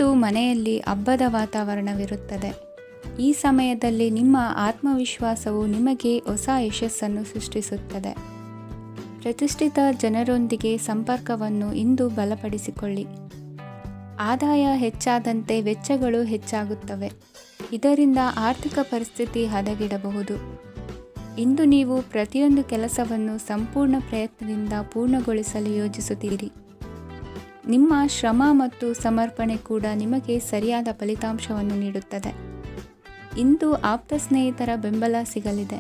ಇಂದು ಮನೆಯಲ್ಲಿ ಹಬ್ಬದ ವಾತಾವರಣವಿರುತ್ತದೆ. ಈ ಸಮಯದಲ್ಲಿ ನಿಮ್ಮ ಆತ್ಮವಿಶ್ವಾಸವು ನಿಮಗೆ ಹೊಸ ಯಶಸ್ಸನ್ನು ಸೃಷ್ಟಿಸುತ್ತದೆ. ಪ್ರತಿಷ್ಠಿತ ಜನರೊಂದಿಗೆ ಸಂಪರ್ಕವನ್ನು ಇಂದು ಬಲಪಡಿಸಿಕೊಳ್ಳಿ. ಆದಾಯ ಹೆಚ್ಚಾದಂತೆ ವೆಚ್ಚಗಳು ಹೆಚ್ಚಾಗುತ್ತವೆ. ಇದರಿಂದ ಆರ್ಥಿಕ ಪರಿಸ್ಥಿತಿ ಹದಗೆಡಬಹುದು. ಇಂದು ನೀವು ಪ್ರತಿಯೊಂದು ಕೆಲಸವನ್ನು ಸಂಪೂರ್ಣ ಪ್ರಯತ್ನದಿಂದ ಪೂರ್ಣಗೊಳಿಸಲು ಯೋಜಿಸುತ್ತೀರಿ. ನಿಮ್ಮ ಶ್ರಮ ಮತ್ತು ಸಮರ್ಪಣೆ ಕೂಡ ನಿಮಗೆ ಸರಿಯಾದ ಫಲಿತಾಂಶವನ್ನು ನೀಡುತ್ತದೆ. ಇಂದು ಆಪ್ತ ಸ್ನೇಹಿತರ ಬೆಂಬಲ ಸಿಗಲಿದೆ.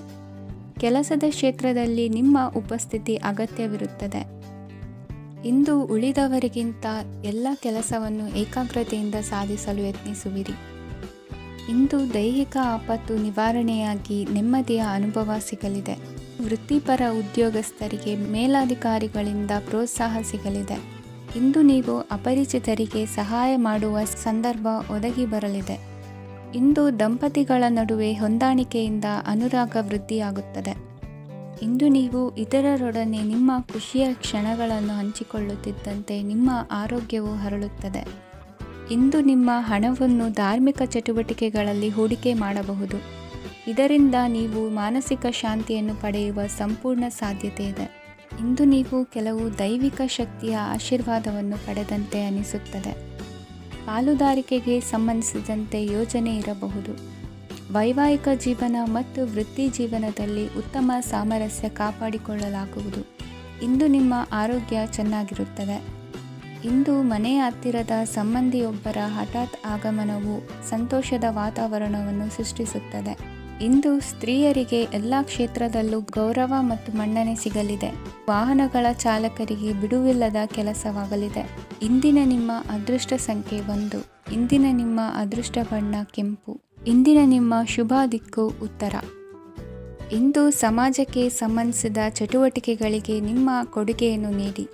ಕೆಲಸದ ಕ್ಷೇತ್ರದಲ್ಲಿ ನಿಮ್ಮ ಉಪಸ್ಥಿತಿ ಅಗತ್ಯವಿರುತ್ತದೆ. ಇಂದು ಉಳಿದವರಿಗಿಂತ ಎಲ್ಲ ಕೆಲಸವನ್ನು ಏಕಾಗ್ರತೆಯಿಂದ ಸಾಧಿಸಲು ಯತ್ನಿಸುವಿರಿ. ಇಂದು ದೈಹಿಕ ಆಪತ್ತು ನಿವಾರಣೆಯಾಗಿ ನೆಮ್ಮದಿಯ ಅನುಭವ ಸಿಗಲಿದೆ. ವೃತ್ತಿಪರ ಉದ್ಯೋಗಸ್ಥರಿಗೆ ಮೇಲಾಧಿಕಾರಿಗಳಿಂದ ಪ್ರೋತ್ಸಾಹ ಸಿಗಲಿದೆ. ಇಂದು ನೀವು ಅಪರಿಚಿತರಿಗೆ ಸಹಾಯ ಮಾಡುವ ಸಂದರ್ಭ ಒದಗಿ ಬರಲಿದೆ. ಇಂದು ದಂಪತಿಗಳ ನಡುವೆ ಹೊಂದಾಣಿಕೆಯಿಂದ ಅನುರಾಗ ವೃದ್ಧಿಯಾಗುತ್ತದೆ. ಇಂದು ನೀವು ಇತರರೊಡನೆ ನಿಮ್ಮ ಖುಷಿಯ ಕ್ಷಣಗಳನ್ನು ಹಂಚಿಕೊಳ್ಳುತ್ತಿದ್ದಂತೆ ನಿಮ್ಮ ಆರೋಗ್ಯವು ಹರಳುತ್ತದೆ. ಇಂದು ನಿಮ್ಮ ಹಣವನ್ನು ಧಾರ್ಮಿಕ ಚಟುವಟಿಕೆಗಳಲ್ಲಿ ಹೂಡಿಕೆ ಮಾಡಬಹುದು. ಇದರಿಂದ ನೀವು ಮಾನಸಿಕ ಶಾಂತಿಯನ್ನು ಪಡೆಯುವ ಸಂಪೂರ್ಣ ಸಾಧ್ಯತೆ ಇದೆ. ಇಂದು ನೀವು ಕೆಲವು ದೈವಿಕ ಶಕ್ತಿಯ ಆಶೀರ್ವಾದವನ್ನು ಪಡೆದಂತೆ ಅನಿಸುತ್ತದೆ. ಪಾಲುದಾರಿಕೆಗೆ ಸಂಬಂಧಿಸಿದಂತೆ ಯೋಜನೆ ಇರಬಹುದು. ವೈವಾಹಿಕ ಜೀವನ ಮತ್ತು ವೃತ್ತಿ ಜೀವನದಲ್ಲಿ ಉತ್ತಮ ಸಾಮರಸ್ಯ ಕಾಪಾಡಿಕೊಳ್ಳಲಾಗುವುದು. ಇಂದು ನಿಮ್ಮ ಆರೋಗ್ಯ ಚೆನ್ನಾಗಿರುತ್ತದೆ. ಇಂದು ಮನೆಯ ಹತ್ತಿರದ ಸಂಬಂಧಿಯೊಬ್ಬರ ಹಠಾತ್ ಆಗಮನವು ಸಂತೋಷದ ವಾತಾವರಣವನ್ನು ಸೃಷ್ಟಿಸುತ್ತದೆ. ಇಂದು ಸ್ತ್ರೀಯರಿಗೆ ಎಲ್ಲ ಕ್ಷೇತ್ರದಲ್ಲೂ ಗೌರವ ಮತ್ತು ಮನ್ನಣೆ ಸಿಗಲಿದೆ. ವಾಹನಗಳ ಚಾಲಕರಿಗೆ ಬಿಡುವಿಲ್ಲದ ಕೆಲಸವಾಗಲಿದೆ. ಇಂದಿನ ನಿಮ್ಮ ಅದೃಷ್ಟ ಸಂಖ್ಯೆ 1. ಇಂದಿನ ನಿಮ್ಮ ಅದೃಷ್ಟ ಬಣ್ಣ ಕೆಂಪು. ಇಂದಿನ ನಿಮ್ಮ ಶುಭ ದಿಕ್ಕು ಉತ್ತರ. ಇಂದು ಸಮಾಜಕ್ಕೆ ಸಂಬಂಧಿಸಿದ ಚಟುವಟಿಕೆಗಳಿಗೆ ನಿಮ್ಮ ಕೊಡುಗೆಯನ್ನು ನೀಡಿ.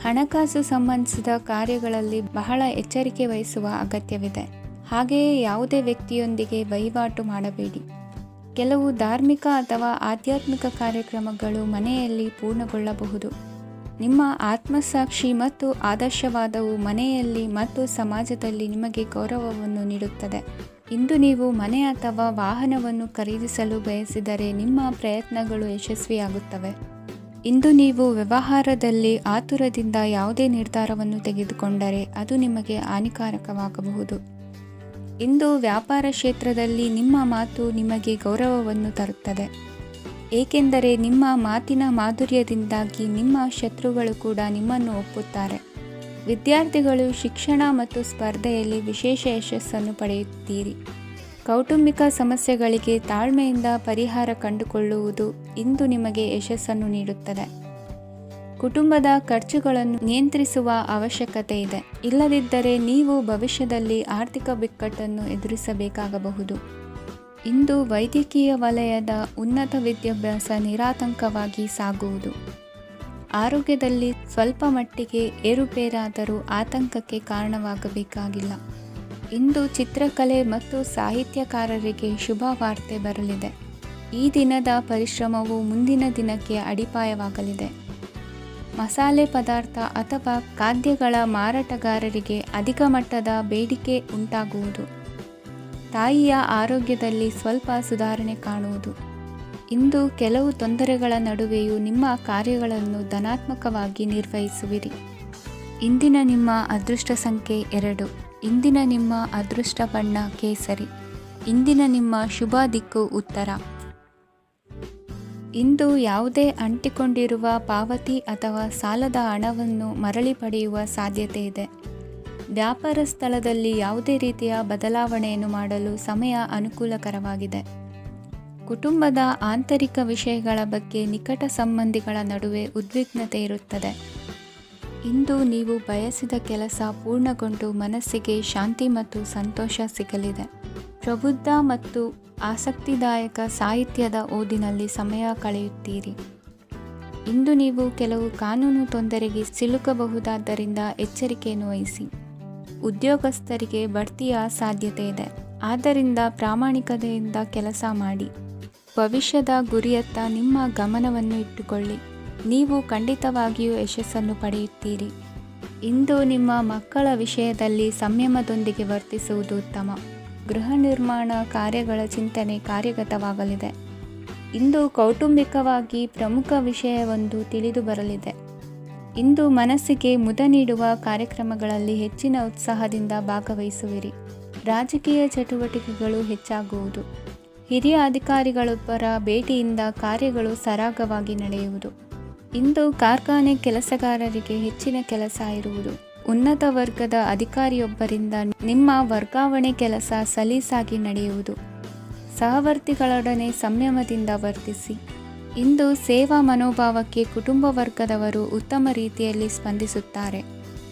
ಹಣಕಾಸು ಸಂಬಂಧಿಸಿದ ಕಾರ್ಯಗಳಲ್ಲಿ ಬಹಳ ಎಚ್ಚರಿಕೆ ವಹಿಸುವ ಅಗತ್ಯವಿದೆ. ಹಾಗೆಯೇ ಯಾವುದೇ ವ್ಯಕ್ತಿಯೊಂದಿಗೆ ವಹಿವಾಟು ಮಾಡಬೇಡಿ. ಕೆಲವು ಧಾರ್ಮಿಕ ಅಥವಾ ಆಧ್ಯಾತ್ಮಿಕ ಕಾರ್ಯಕ್ರಮಗಳು ಮನೆಯಲ್ಲಿ ಪೂರ್ಣಗೊಳ್ಳಬಹುದು. ನಿಮ್ಮ ಆತ್ಮಸಾಕ್ಷಿ ಮತ್ತು ಆದರ್ಶವಾದವು ಮನೆಯಲ್ಲಿ ಮತ್ತು ಸಮಾಜದಲ್ಲಿ ನಿಮಗೆ ಗೌರವವನ್ನು ನೀಡುತ್ತದೆ. ಇಂದು ನೀವು ಮನೆ ಅಥವಾ ವಾಹನವನ್ನು ಖರೀದಿಸಲು ಬಯಸಿದರೆ ನಿಮ್ಮ ಪ್ರಯತ್ನಗಳು ಯಶಸ್ವಿಯಾಗುತ್ತವೆ. ಇಂದು ನೀವು ವ್ಯವಹಾರದಲ್ಲಿ ಆತುರದಿಂದ ಯಾವುದೇ ನಿರ್ಧಾರವನ್ನು ತೆಗೆದುಕೊಂಡರೆ ಅದು ನಿಮಗೆ ಹಾನಿಕಾರಕವಾಗಬಹುದು. ಇಂದು ವ್ಯಾಪಾರ ಕ್ಷೇತ್ರದಲ್ಲಿ ನಿಮ್ಮ ಮಾತು ನಿಮಗೆ ಗೌರವವನ್ನು ತರುತ್ತದೆ, ಏಕೆಂದರೆ ನಿಮ್ಮ ಮಾತಿನ ಮಾಧುರ್ಯದಿಂದಾಗಿ ನಿಮ್ಮ ಶತ್ರುಗಳು ಕೂಡ ನಿಮ್ಮನ್ನು ಒಪ್ಪುತ್ತಾರೆ. ವಿದ್ಯಾರ್ಥಿಗಳು ಶಿಕ್ಷಣ ಮತ್ತು ಸ್ಪರ್ಧೆಯಲ್ಲಿ ವಿಶೇಷ ಯಶಸ್ಸನ್ನು ಪಡೆಯುತ್ತೀರಿ. ಕೌಟುಂಬಿಕ ಸಮಸ್ಯೆಗಳಿಗೆ ತಾಳ್ಮೆಯಿಂದ ಪರಿಹಾರ ಕಂಡುಕೊಳ್ಳುವುದು ಇಂದು ನಿಮಗೆ ಯಶಸ್ಸನ್ನು ನೀಡುತ್ತದೆ. ಕುಟುಂಬದ ಖರ್ಚುಗಳನ್ನು ನಿಯಂತ್ರಿಸುವ ಅವಶ್ಯಕತೆ ಇದೆ. ಇಲ್ಲದಿದ್ದರೆ ನೀವು ಭವಿಷ್ಯದಲ್ಲಿ ಆರ್ಥಿಕ ಬಿಕ್ಕಟ್ಟನ್ನು ಎದುರಿಸಬೇಕಾಗಬಹುದು. ಇಂದು ವೈದ್ಯಕೀಯ ವಲಯದ ಉನ್ನತ ವಿದ್ಯಾಭ್ಯಾಸ ನಿರಾತಂಕವಾಗಿ ಸಾಗುವುದು. ಆರೋಗ್ಯದಲ್ಲಿ ಸ್ವಲ್ಪ ಮಟ್ಟಿಗೆ ಏರುಪೇರಾದರೂ ಆತಂಕಕ್ಕೆ ಕಾರಣವಾಗಬೇಕಾಗಿಲ್ಲ. ಇಂದು ಚಿತ್ರಕಲೆ ಮತ್ತು ಸಾಹಿತ್ಯಕಾರರಿಗೆ ಶುಭ ವಾರ್ತೆ ಬರಲಿದೆ. ಈ ದಿನದ ಪರಿಶ್ರಮವು ಮುಂದಿನ ದಿನಕ್ಕೆ ಅಡಿಪಾಯವಾಗಲಿದೆ. ಮಸಾಲೆ ಪದಾರ್ಥ ಅಥವಾ ಖಾದ್ಯಗಳ ಮಾರಾಟಗಾರರಿಗೆ ಅಧಿಕ ಮಟ್ಟದ ಬೇಡಿಕೆ ಉಂಟಾಗುವುದು. ತಾಯಿಯ ಆರೋಗ್ಯದಲ್ಲಿ ಸ್ವಲ್ಪ ಸುಧಾರಣೆ ಕಾಣುವುದು. ಇಂದು ಕೆಲವು ತೊಂದರೆಗಳ ನಡುವೆಯೂ ನಿಮ್ಮ ಕಾರ್ಯಗಳನ್ನು ಧನಾತ್ಮಕವಾಗಿ ನಿರ್ವಹಿಸುವಿರಿ. ಇಂದಿನ ನಿಮ್ಮ ಅದೃಷ್ಟ ಸಂಖ್ಯೆ 2. ಇಂದಿನ ನಿಮ್ಮ ಅದೃಷ್ಟ ಬಣ್ಣ ಕೇಸರಿ. ಇಂದಿನ ನಿಮ್ಮ ಶುಭ ದಿಕ್ಕು ಉತ್ತರ. ಇಂದು ಯಾವುದೇ ಅಂಟಿಕೊಂಡಿರುವ ಪಾವತಿ ಅಥವಾ ಸಾಲದ ಹಣವನ್ನು ಮರಳಿ ಪಡೆಯುವ ಸಾಧ್ಯತೆ ಇದೆ. ವ್ಯಾಪಾರ ಸ್ಥಳದಲ್ಲಿ ಯಾವುದೇ ರೀತಿಯ ಬದಲಾವಣೆಯನ್ನು ಮಾಡಲು ಸಮಯ ಅನುಕೂಲಕರವಾಗಿದೆ. ಕುಟುಂಬದ ಆಂತರಿಕ ವಿಷಯಗಳ ಬಗ್ಗೆ ನಿಕಟ ಸಂಬಂಧಿಗಳ ನಡುವೆ ಉದ್ವಿಗ್ನತೆ ಇರುತ್ತದೆ. ಇಂದು ನೀವು ಬಯಸಿದ ಕೆಲಸ ಪೂರ್ಣಗೊಂಡು ಮನಸ್ಸಿಗೆ ಶಾಂತಿ ಮತ್ತು ಸಂತೋಷ ಸಿಗಲಿದೆ. ಪ್ರಬುದ್ಧ ಮತ್ತು ಆಸಕ್ತಿದಾಯಕ ಸಾಹಿತ್ಯದ ಓದಿನಲ್ಲಿ ಸಮಯ ಕಳೆಯುತ್ತೀರಿ. ಇಂದು ನೀವು ಕೆಲವು ಕಾನೂನು ತೊಂದರೆಗೆ ಸಿಲುಕಬಹುದಾದ್ದರಿಂದ ಎಚ್ಚರಿಕೆಯನ್ನು ವಹಿಸಿ. ಉದ್ಯೋಗಸ್ಥರಿಗೆ ಬಡ್ತಿಯ ಸಾಧ್ಯತೆ ಇದೆ, ಆದ್ದರಿಂದ ಪ್ರಾಮಾಣಿಕತೆಯಿಂದ ಕೆಲಸ ಮಾಡಿ. ಭವಿಷ್ಯದ ಗುರಿಯತ್ತ ನಿಮ್ಮ ಗಮನವನ್ನು ಇಟ್ಟುಕೊಳ್ಳಿ. ನೀವು ಖಂಡಿತವಾಗಿಯೂ ಯಶಸ್ಸನ್ನು ಪಡೆಯುತ್ತೀರಿ. ಇಂದು ನಿಮ್ಮ ಮಕ್ಕಳ ವಿಷಯದಲ್ಲಿ ಸಂಯಮದೊಂದಿಗೆ ವರ್ತಿಸುವುದು ಉತ್ತಮ. ಗೃಹ ನಿರ್ಮಾಣ ಕಾರ್ಯಗಳ ಚಿಂತನೆ ಕಾರ್ಯಗತವಾಗಲಿದೆ. ಇಂದು ಕೌಟುಂಬಿಕವಾಗಿ ಪ್ರಮುಖ ವಿಷಯವೊಂದು ತಿಳಿದು ಬರಲಿದೆ. ಇಂದು ಮನಸ್ಸಿಗೆ ಮುದ ನೀಡುವ ಕಾರ್ಯಕ್ರಮಗಳಲ್ಲಿ ಹೆಚ್ಚಿನ ಉತ್ಸಾಹದಿಂದ ಭಾಗವಹಿಸುವಿರಿ. ರಾಜಕೀಯ ಚಟುವಟಿಕೆಗಳು ಹೆಚ್ಚಾಗುವುದು. ಹಿರಿಯ ಅಧಿಕಾರಿಗಳೊಬ್ಬರ ಭೇಟಿಯಿಂದ ಕಾರ್ಯಗಳು ಸರಾಗವಾಗಿ ನಡೆಯುವುದು. ಇಂದು ಕಾರ್ಖಾನೆ ಕೆಲಸಗಾರರಿಗೆ ಹೆಚ್ಚಿನ ಕೆಲಸ ಇರುವುದು. ಉನ್ನತ ವರ್ಗದ ಅಧಿಕಾರಿಯೊಬ್ಬರಿಂದ ನಿಮ್ಮ ವರ್ಗಾವಣೆ ಕೆಲಸ ಸಲೀಸಾಗಿ ನಡೆಯುವುದು. ಸಹವರ್ತಿಗಳೊಡನೆ ಸಂಯಮದಿಂದ ವರ್ತಿಸಿ. ಇಂದು ಸೇವಾ ಮನೋಭಾವಕ್ಕೆ ಕುಟುಂಬ ವರ್ಗದವರು ಉತ್ತಮ ರೀತಿಯಲ್ಲಿ ಸ್ಪಂದಿಸುತ್ತಾರೆ.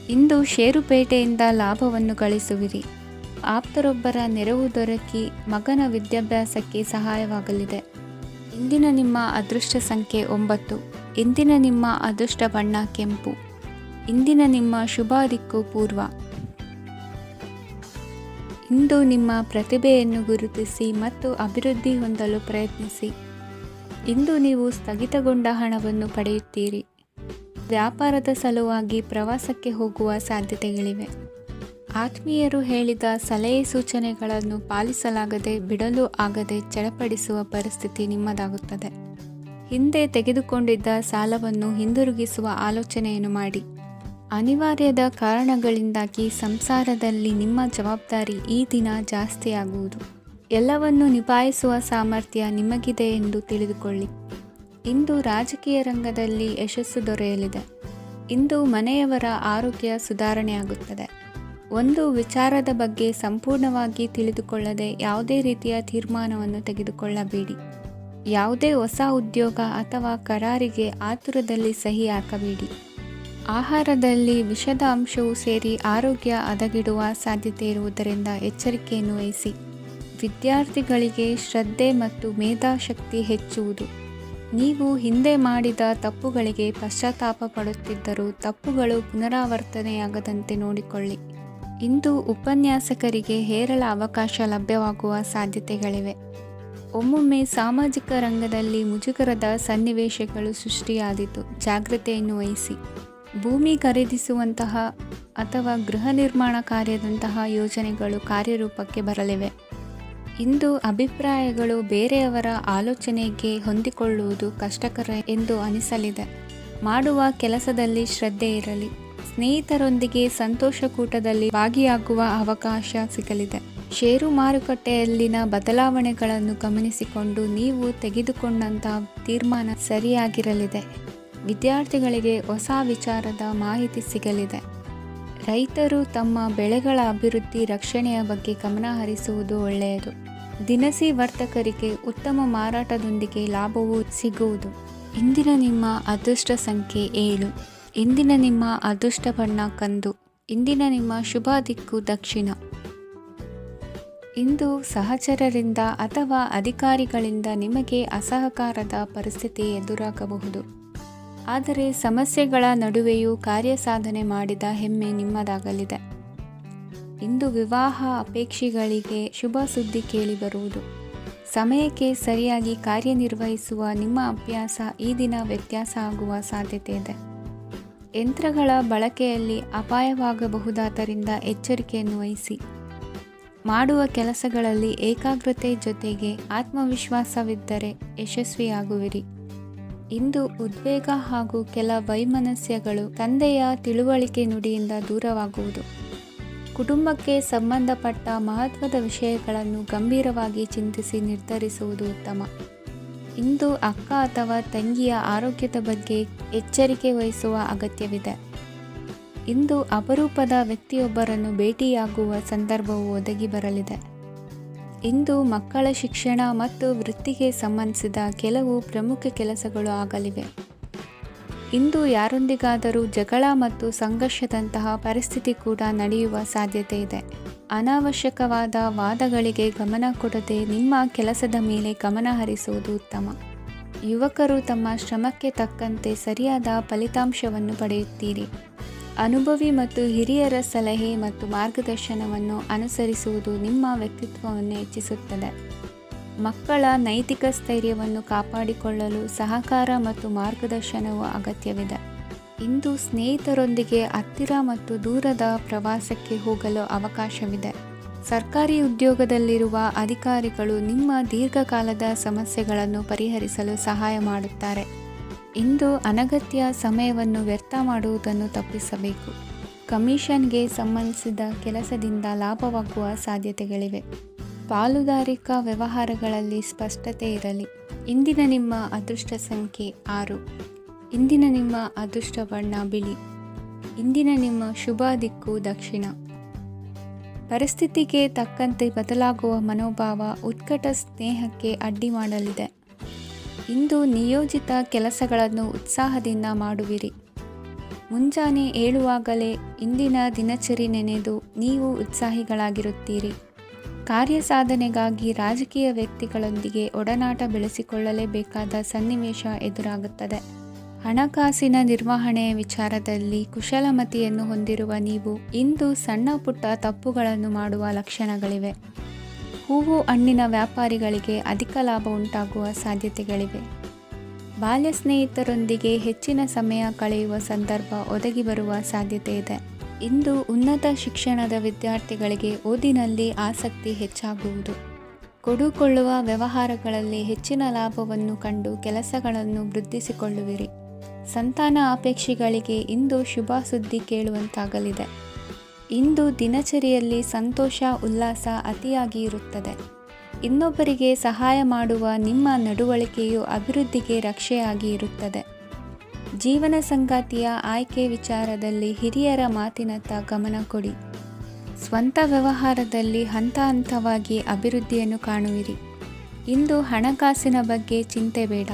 ಇಂದು ಷೇರುಪೇಟೆಯಿಂದ ಲಾಭವನ್ನು ಗಳಿಸುವಿರಿ. ಆಪ್ತರೊಬ್ಬರ ನೆರವು ದೊರಕಿ ಮಗನ ವಿದ್ಯಾಭ್ಯಾಸಕ್ಕೆ ಸಹಾಯವಾಗಲಿದೆ. ಇಂದಿನ ನಿಮ್ಮ ಅದೃಷ್ಟ ಸಂಖ್ಯೆ 9. ಇಂದಿನ ನಿಮ್ಮ ಅದೃಷ್ಟ ಬಣ್ಣ ಕೆಂಪು. ಇಂದಿನ ನಿಮ್ಮ ಶುಭ ದಿಕ್ಕು ಪೂರ್ವ. ಇಂದು ನಿಮ್ಮ ಪ್ರತಿಭೆಯನ್ನು ಗುರುತಿಸಿ ಮತ್ತು ಅಭಿವೃದ್ಧಿ ಹೊಂದಲು ಪ್ರಯತ್ನಿಸಿ. ಇಂದು ನೀವು ಸ್ಥಗಿತಗೊಂಡ ಹಣವನ್ನು ಪಡೆಯುತ್ತೀರಿ. ವ್ಯಾಪಾರದ ಸಲುವಾಗಿ ಪ್ರವಾಸಕ್ಕೆ ಹೋಗುವ ಸಾಧ್ಯತೆಗಳಿವೆ. ಆತ್ಮೀಯರು ಹೇಳಿದ ಸಲಹೆ ಸೂಚನೆಗಳನ್ನು ಪಾಲಿಸಲಾಗದೆ ಬಿಡಲು ಆಗದೆ ಚಡಪಡಿಸುವ ಪರಿಸ್ಥಿತಿ ನಿಮ್ಮದಾಗುತ್ತದೆ. ಹಿಂದೆ ತೆಗೆದುಕೊಂಡಿದ್ದ ಸಾಲವನ್ನು ಹಿಂದಿರುಗಿಸುವ ಆಲೋಚನೆಯನ್ನು ಮಾಡಿ. ಅನಿವಾರ್ಯದ ಕಾರಣಗಳಿಂದಾಗಿ ಸಂಸಾರದಲ್ಲಿ ನಿಮ್ಮ ಜವಾಬ್ದಾರಿ ಈ ದಿನ ಜಾಸ್ತಿಯಾಗುವುದು. ಎಲ್ಲವನ್ನು ನಿಭಾಯಿಸುವ ಸಾಮರ್ಥ್ಯ ನಿಮಗಿದೆ ಎಂದು ತಿಳಿದುಕೊಳ್ಳಿ. ಇಂದು ರಾಜಕೀಯ ರಂಗದಲ್ಲಿ ಯಶಸ್ಸು ದೊರೆಯಲಿದೆ. ಇಂದು ಮನೆಯವರ ಆರೋಗ್ಯ ಸುಧಾರಣೆಯಾಗುತ್ತದೆ. ಒಂದು ವಿಚಾರದ ಬಗ್ಗೆ ಸಂಪೂರ್ಣವಾಗಿ ತಿಳಿದುಕೊಳ್ಳದೆ ಯಾವುದೇ ರೀತಿಯ ತೀರ್ಮಾನವನ್ನು ತೆಗೆದುಕೊಳ್ಳಬೇಡಿ. ಯಾವುದೇ ಹೊಸ ಉದ್ಯೋಗ ಅಥವಾ ಕರಾರಿಗೆ ಆತುರದಲ್ಲಿ ಸಹಿ ಹಾಕಬೇಡಿ. ಆಹಾರದಲ್ಲಿ ವಿಷದ ಅಂಶವು ಸೇರಿ ಆರೋಗ್ಯ ಹದಗೆಡುವ ಸಾಧ್ಯತೆ ಇರುವುದರಿಂದ ಎಚ್ಚರಿಕೆಯನ್ನು ವಹಿಸಿ. ವಿದ್ಯಾರ್ಥಿಗಳಿಗೆ ಶ್ರದ್ಧೆ ಮತ್ತು ಮೇಧಾಶಕ್ತಿ ಹೆಚ್ಚುವುದು. ನೀವು ಹಿಂದೆ ಮಾಡಿದ ತಪ್ಪುಗಳಿಗೆ ಪಶ್ಚಾತ್ತಾಪ ಪಡುತ್ತಿದ್ದರೂ ತಪ್ಪುಗಳು ಪುನರಾವರ್ತನೆಯಾಗದಂತೆ ನೋಡಿಕೊಳ್ಳಿ. ಇಂದು ಉಪನ್ಯಾಸಕರಿಗೆ ಹೇರಳ ಅವಕಾಶ ಲಭ್ಯವಾಗುವ ಸಾಧ್ಯತೆಗಳಿವೆ. ಒಮ್ಮೊಮ್ಮೆ ಸಾಮಾಜಿಕ ರಂಗದಲ್ಲಿ ಮುಜುಗರದ ಸನ್ನಿವೇಶಗಳು ಸೃಷ್ಟಿಯಾದೀತು. ಜಾಗ್ರತೆಯನ್ನು ವಹಿಸಿ. ಭೂಮಿ ಖರೀದಿಸುವಂತಹ ಅಥವಾ ಗೃಹ ನಿರ್ಮಾಣ ಕಾರ್ಯದಂತಹ ಯೋಜನೆಗಳು ಕಾರ್ಯರೂಪಕ್ಕೆ ಬರಲಿವೆ. ಇಂದು ಅಭಿಪ್ರಾಯಗಳು ಬೇರೆಯವರ ಆಲೋಚನೆಗೆ ಹೊಂದಿಕೊಳ್ಳುವುದು ಕಷ್ಟಕರ ಎಂದು ಅನಿಸಲಿದೆ. ಮಾಡುವ ಕೆಲಸದಲ್ಲಿ ಶ್ರದ್ಧೆ ಇರಲಿ. ಸ್ನೇಹಿತರೊಂದಿಗೆ ಸಂತೋಷಕೂಟದಲ್ಲಿ ಭಾಗಿಯಾಗುವ ಅವಕಾಶ ಸಿಗಲಿದೆ. ಷೇರು ಮಾರುಕಟ್ಟೆಯಲ್ಲಿನ ಬದಲಾವಣೆಗಳನ್ನು ಗಮನಿಸಿಕೊಂಡು ನೀವು ತೆಗೆದುಕೊಂಡಂತಹ ತೀರ್ಮಾನ ಸರಿಯಾಗಿರಲಿದೆ. ವಿದ್ಯಾರ್ಥಿಗಳಿಗೆ ಹೊಸ ವಿಚಾರದ ಮಾಹಿತಿ ಸಿಗಲಿದೆ. ರೈತರು ತಮ್ಮ ಬೆಳೆಗಳ ಅಭಿವೃದ್ಧಿ ರಕ್ಷಣೆಯ ಬಗ್ಗೆ ಗಮನ ಹರಿಸುವುದು ಒಳ್ಳೆಯದು. ದಿನಸಿ ವರ್ತಕರಿಗೆ ಉತ್ತಮ ಮಾರಾಟದೊಂದಿಗೆ ಲಾಭವೂ ಸಿಗುವುದು. ಇಂದಿನ ನಿಮ್ಮ ಅದೃಷ್ಟ ಸಂಖ್ಯೆ 7. ಇಂದಿನ ನಿಮ್ಮ ಅದೃಷ್ಟ ಬಣ್ಣ ಕಂದು. ಇಂದಿನ ನಿಮ್ಮ ಶುಭ ದಿಕ್ಕು ದಕ್ಷಿಣ. ಇಂದು ಸಹಚರರಿಂದ ಅಥವಾ ಅಧಿಕಾರಿಗಳಿಂದ ನಿಮಗೆ ಅಸಹಕಾರದ ಪರಿಸ್ಥಿತಿ ಎದುರಾಗಬಹುದು. ಆದರೆ ಸಮಸ್ಯೆಗಳ ನಡುವೆಯೂ ಕಾರ್ಯಸಾಧನೆ ಮಾಡಿದ ಹೆಮ್ಮೆ ನಿಮ್ಮದಾಗಲಿದೆ. ಇಂದು ವಿವಾಹ ಅಪೇಕ್ಷಿಗಳಿಗೆ ಶುಭ ಸುದ್ದಿ ಕೇಳಿಬರುವುದು. ಸಮಯಕ್ಕೆ ಸರಿಯಾಗಿ ಕಾರ್ಯನಿರ್ವಹಿಸುವ ನಿಮ್ಮ ಅಭ್ಯಾಸ ಈ ದಿನ ವ್ಯತ್ಯಾಸ ಆಗುವ ಸಾಧ್ಯತೆ ಇದೆ. ಯಂತ್ರಗಳ ಬಳಕೆಯಲ್ಲಿ ಅಪಾಯವಾಗಬಹುದಾದ್ದರಿಂದ ಎಚ್ಚರಿಕೆಯನ್ನು ವಹಿಸಿ. ಮಾಡುವ ಕೆಲಸಗಳಲ್ಲಿ ಏಕಾಗ್ರತೆ ಜೊತೆಗೆ ಆತ್ಮವಿಶ್ವಾಸವಿದ್ದರೆ ಯಶಸ್ವಿಯಾಗುವಿರಿ. ಇಂದು ಉದ್ವೇಗ ಹಾಗೂ ಕೆಲ ವೈಮನಸ್ಯಗಳು ತಂದೆಯ ತಿಳುವಳಿಕೆ ನುಡಿಯಿಂದ ದೂರವಾಗುವುದು. ಕುಟುಂಬಕ್ಕೆ ಸಂಬಂಧಪಟ್ಟ ಮಹತ್ವದ ವಿಷಯಗಳನ್ನು ಗಂಭೀರವಾಗಿ ಚಿಂತಿಸಿ ನಿರ್ಧರಿಸುವುದು ಉತ್ತಮ. ಇಂದು ಅಕ್ಕ ಅಥವಾ ತಂಗಿಯ ಆರೋಗ್ಯದ ಬಗ್ಗೆ ಎಚ್ಚರಿಕೆ ವಹಿಸುವ ಅಗತ್ಯವಿದೆ. ಇಂದು ಅಪರೂಪದ ವ್ಯಕ್ತಿಯೊಬ್ಬರನ್ನು ಭೇಟಿಯಾಗುವ ಸಂದರ್ಭವು ಒದಗಿ ಬರಲಿದೆ. ಇಂದು ಮಕ್ಕಳ ಶಿಕ್ಷಣ ಮತ್ತು ವೃತ್ತಿಗೆ ಸಂಬಂಧಿಸಿದ ಕೆಲವು ಪ್ರಮುಖ ಕೆಲಸಗಳು ಆಗಲಿವೆ. ಇಂದು ಯಾರೊಂದಿಗಾದರೂ ಜಗಳ ಮತ್ತು ಸಂಘರ್ಷದಂತಹ ಪರಿಸ್ಥಿತಿ ಕೂಡ ನಡೆಯುವ ಸಾಧ್ಯತೆ ಇದೆ. ಅನಾವಶ್ಯಕವಾದ ವಾದಗಳಿಗೆ ಗಮನ ಕೊಡದೆ ನಿಮ್ಮ ಕೆಲಸದ ಮೇಲೆ ಗಮನ ಹರಿಸುವುದು ಉತ್ತಮ. ಯುವಕರು ತಮ್ಮ ಶ್ರಮಕ್ಕೆ ತಕ್ಕಂತೆ ಸರಿಯಾದ ಫಲಿತಾಂಶವನ್ನು ಪಡೆಯುತ್ತೀರಿ. ಅನುಭವಿ ಮತ್ತು ಹಿರಿಯರ ಸಲಹೆ ಮತ್ತು ಮಾರ್ಗದರ್ಶನವನ್ನು ಅನುಸರಿಸುವುದು ನಿಮ್ಮ ವ್ಯಕ್ತಿತ್ವವನ್ನು ಹೆಚ್ಚಿಸುತ್ತದೆ. ಮಕ್ಕಳ ನೈತಿಕ ಸ್ಥೈರ್ಯವನ್ನು ಕಾಪಾಡಿಕೊಳ್ಳಲು ಸಹಕಾರ ಮತ್ತು ಮಾರ್ಗದರ್ಶನವು ಅಗತ್ಯವಿದೆ. ಇಂದು ಸ್ನೇಹಿತರೊಂದಿಗೆ ಹತ್ತಿರ ಮತ್ತು ದೂರದ ಪ್ರವಾಸಕ್ಕೆ ಹೋಗಲು ಅವಕಾಶವಿದೆ. ಸರ್ಕಾರಿ ಉದ್ಯೋಗದಲ್ಲಿರುವ ಅಧಿಕಾರಿಗಳು ನಿಮ್ಮ ದೀರ್ಘಕಾಲದ ಸಮಸ್ಯೆಗಳನ್ನು ಪರಿಹರಿಸಲು ಸಹಾಯ ಮಾಡುತ್ತಾರೆ. ಇಂದು ಅನಗತ್ಯ ಸಮಯವನ್ನು ವ್ಯರ್ಥ ಮಾಡುವುದನ್ನು ತಪ್ಪಿಸಬೇಕು. ಕಮಿಷನ್ಗೆ ಸಂಬಂಧಿಸಿದ ಕೆಲಸದಿಂದ ಲಾಭವಾಗುವ ಸಾಧ್ಯತೆಗಳಿವೆ. ಪಾಲುದಾರಿಕಾ ವ್ಯವಹಾರಗಳಲ್ಲಿ ಸ್ಪಷ್ಟತೆ ಇರಲಿ. ಇಂದಿನ ನಿಮ್ಮ ಅದೃಷ್ಟ ಸಂಖ್ಯೆ 6. ಇಂದಿನ ನಿಮ್ಮ ಅದೃಷ್ಟ ಬಣ್ಣ ಬಿಳಿ. ಇಂದಿನ ನಿಮ್ಮ ಶುಭ ದಿಕ್ಕು ದಕ್ಷಿಣ. ಪರಿಸ್ಥಿತಿಗೆ ತಕ್ಕಂತೆ ಬದಲಾಗುವ ಮನೋಭಾವ ಉತ್ಕಟ ಸ್ನೇಹಕ್ಕೆ ಅಡ್ಡಿ ಮಾಡಲಿದೆ. ಇಂದು ನಿಯೋಜಿತ ಕೆಲಸಗಳನ್ನು ಉತ್ಸಾಹದಿಂದ ಮಾಡುವಿರಿ. ಮುಂಜಾನೆ ಏಳುವಾಗಲೇ ಇಂದಿನ ದಿನಚರಿ ನೆನೆದು ನೀವು ಉತ್ಸಾಹಿಗಳಾಗಿರುತ್ತೀರಿ. ಕಾರ್ಯಸಾಧನೆಗಾಗಿ ರಾಜಕೀಯ ವ್ಯಕ್ತಿಗಳೊಂದಿಗೆ ಒಡನಾಟ ಬೆಳೆಸಿಕೊಳ್ಳಲೇಬೇಕಾದ ಸನ್ನಿವೇಶ ಎದುರಾಗುತ್ತದೆ. ಹಣಕಾಸಿನ ನಿರ್ವಹಣೆಯ ವಿಚಾರದಲ್ಲಿ ಕುಶಲಮತಿಯನ್ನು ಹೊಂದಿರುವ ನೀವು ಇಂದು ಸಣ್ಣ ಪುಟ್ಟ ತಪ್ಪುಗಳನ್ನು ಮಾಡುವ ಲಕ್ಷಣಗಳಿವೆ. ಹೂವು ಹಣ್ಣಿನ ವ್ಯಾಪಾರಿಗಳಿಗೆ ಅಧಿಕ ಲಾಭ ಉಂಟಾಗುವ ಸಾಧ್ಯತೆಗಳಿವೆ. ಬಾಲ್ಯ ಸ್ನೇಹಿತರೊಂದಿಗೆ ಹೆಚ್ಚಿನ ಸಮಯ ಕಳೆಯುವ ಸಂದರ್ಭ ಒದಗಿ ಬರುವ ಸಾಧ್ಯತೆ ಇದೆ. ಇಂದು ಉನ್ನತ ಶಿಕ್ಷಣದ ವಿದ್ಯಾರ್ಥಿಗಳಿಗೆ ಓದಿನಲ್ಲಿ ಆಸಕ್ತಿ ಹೆಚ್ಚಾಗುವುದು. ಕೊಡುಕೊಳ್ಳುವ ವ್ಯವಹಾರಗಳಲ್ಲಿ ಹೆಚ್ಚಿನ ಲಾಭವನ್ನು ಕಂಡು ಕೆಲಸಗಳನ್ನು ವೃದ್ಧಿಸಿಕೊಳ್ಳುವಿರಿ. ಸಂತಾನ ಅಪೇಕ್ಷಿಗಳಿಗೆ ಇಂದು ಶುಭ ಸುದ್ದಿ ಕೇಳುವಂತಾಗಲಿದೆ. ಇಂದು ದಿನಚರಿಯಲ್ಲಿ ಸಂತೋಷ ಉಲ್ಲಾಸ ಅತಿಯಾಗಿ ಇರುತ್ತದೆ. ಇನ್ನೊಬ್ಬರಿಗೆ ಸಹಾಯ ಮಾಡುವ ನಿಮ್ಮ ನಡವಳಿಕೆಯು ಅಭಿವೃದ್ಧಿಗೆ ರಕ್ಷೆಯಾಗಿ ಇರುತ್ತದೆ. ಜೀವನ ಸಂಗಾತಿಯ ಆಯ್ಕೆ ವಿಚಾರದಲ್ಲಿ ಹಿರಿಯರ ಮಾತಿನತ್ತ ಗಮನ ಕೊಡಿ. ಸ್ವಂತ ವ್ಯವಹಾರದಲ್ಲಿ ಹಂತ ಹಂತವಾಗಿ ಅಭಿವೃದ್ಧಿಯನ್ನು ಕಾಣುವಿರಿ. ಇಂದು ಹಣಕಾಸಿನ ಬಗ್ಗೆ ಚಿಂತೆ ಬೇಡ.